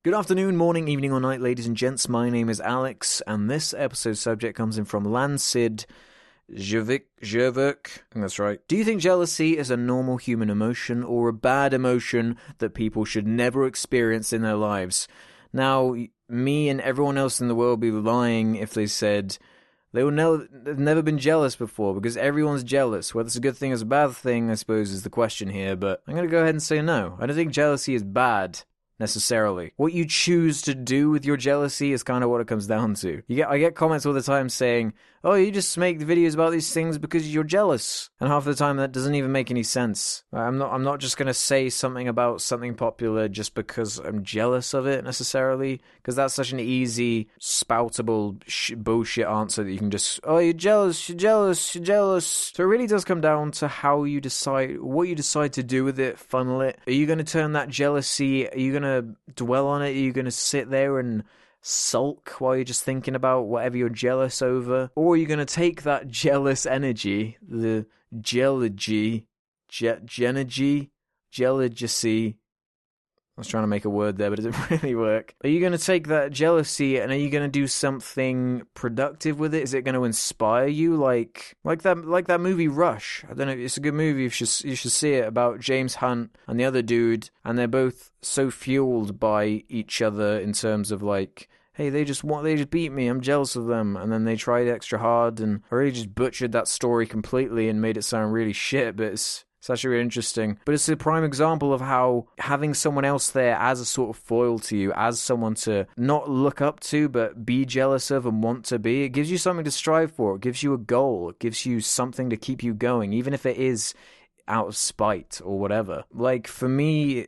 Good afternoon, morning, evening, or night, ladies and gents. My name is Alex, and this episode's subject comes in from Lancid Jervik. I think that's right. Do you think jealousy is a normal human emotion or a bad emotion that people should never experience in their lives? Now, me and everyone else in the world would be lying if they said they've never been jealous before, because everyone's jealous. Whether it's a good thing or a bad thing, I suppose, is the question here, but I'm going to go ahead and say no. I don't think jealousy is bad, necessarily. What you choose to do with your jealousy is kind of what it comes down to. I get comments all the time saying, oh, you just make videos about these things because you're jealous. And half the time that doesn't even make any sense. I'm not just going to say something about something popular just because I'm jealous of it, necessarily. Because that's such an easy, spoutable bullshit answer that you can just, oh, you're jealous. So it really does come down to how you decide, what you decide to do with it, funnel it. Are you going to turn that jealousy, are you going to dwell on it? Are you going to sit there and sulk while you're just thinking about whatever you're jealous over? Or are you going to take that jealous energy, the jealousy, I was trying to make a word there, but it didn't really work. Are you going to take that jealousy and are you going to do something productive with it? Is it going to inspire you? Like that movie Rush. I don't know. It's a good movie. You should see it, about James Hunt and the other dude, and they're both so fueled by each other in terms of like, hey, they just beat me, I'm jealous of them, and then they tried extra hard, and I really just butchered that story completely and made it sound really shit, but it's actually really interesting. But it's a prime example of how having someone else there as a sort of foil to you, as someone to not look up to, but be jealous of and want to be, it gives you something to strive for. It gives you a goal. It gives you something to keep you going, even if it is out of spite or whatever. Like, for me,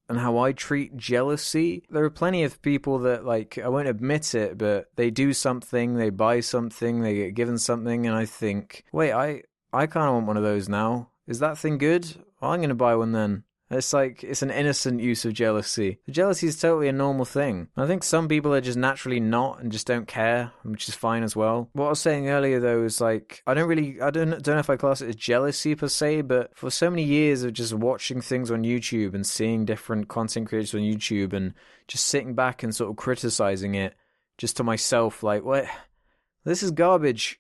and how I treat jealousy, there are plenty of people that, like, I won't admit it, but they do something, they buy something, they get given something, and I think, wait, I kind of want one of those now. Is that thing good? Well, I'm going to buy one then. It's like, it's an innocent use of jealousy. Jealousy is totally a normal thing. I think some people are just naturally not and just don't care, which is fine as well. What I was saying earlier, though, is like, I don't know if I class it as jealousy per se, but for so many years of just watching things on YouTube and seeing different content creators on YouTube and just sitting back and sort of criticizing it just to myself, like, what? This is garbage.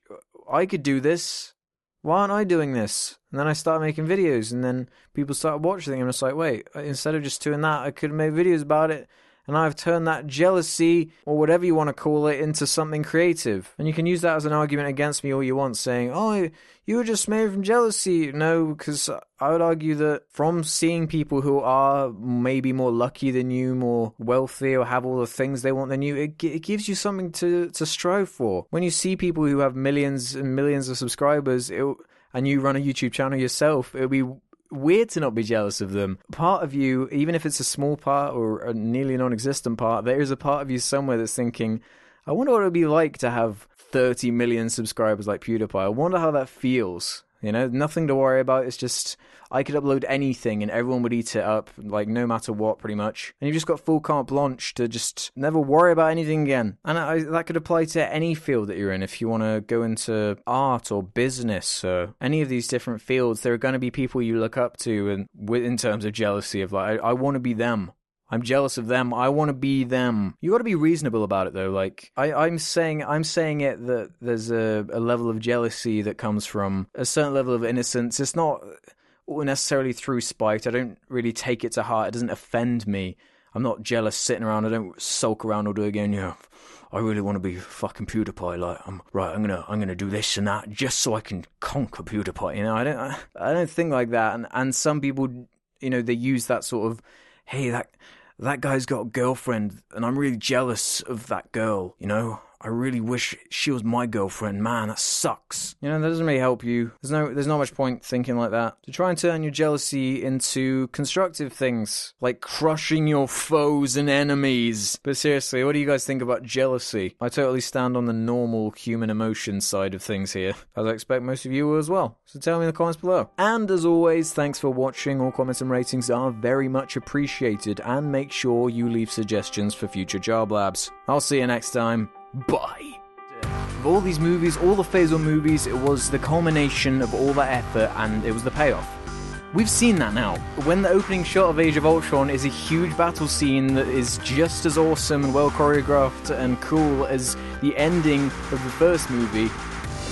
I could do this. Why aren't I doing this? And then I started making videos, and then people started watching them, and it's like, wait, instead of just doing that, I could have made videos about it, and I've turned that jealousy, or whatever you want to call it, into something creative. And you can use that as an argument against me all you want, saying, oh, you were just made from jealousy. No, because I would argue that from seeing people who are maybe more lucky than you, more wealthy, or have all the things they want than you, it gives you something to strive for. When you see people who have millions and millions of subscribers, and you run a YouTube channel yourself, it'll be weird to not be jealous of them. Part of you, even if it's a small part or a nearly non-existent part, there is a part of you somewhere that's thinking, I wonder what it would be like to have 30 million subscribers like PewDiePie. I wonder how that feels. You know, nothing to worry about. It's just, I could upload anything and everyone would eat it up, like, no matter what, pretty much. And you've just got full carte blanche to just never worry about anything again. And that could apply to any field that you're in. If you want to go into art or business or any of these different fields, there are going to be people you look up to, and in terms of jealousy, of like, I want to be them. I'm jealous of them. I want to be them. You got to be reasonable about it, though. Like, I'm saying it that there's a level of jealousy that comes from a certain level of innocence. It's not necessarily through spite. I don't really take it to heart. It doesn't offend me. I'm not jealous sitting around. I don't sulk around all day again. Yeah, I really want to be fucking PewDiePie. Like, I'm gonna do this and that just so I can conquer PewDiePie. You know, I don't think like that. And some people, you know, they use that sort of, hey, that guy's got a girlfriend, and I'm really jealous of that girl, you know? I really wish she was my girlfriend. Man, that sucks. You know, that doesn't really help you. There's not much point thinking like that. To try and turn your jealousy into constructive things, like crushing your foes and enemies. But seriously, what do you guys think about jealousy? I totally stand on the normal human emotion side of things here, as I expect most of you will as well. So tell me in the comments below. And as always, thanks for watching. All comments and ratings are very much appreciated, and make sure you leave suggestions for future Job Labs. I'll see you next time. Bye. Of all these movies, all the Phase 1 movies, it was the culmination of all that effort, and it was the payoff. we've seen that now. When the opening shot of Age of Ultron is a huge battle scene that is just as awesome and well choreographed and cool as the ending of the first movie,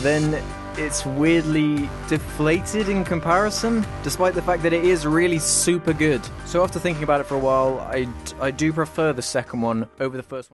then it's weirdly deflated in comparison, despite the fact that it is really super good. So after thinking about it for a while, I do prefer the second one over the first one.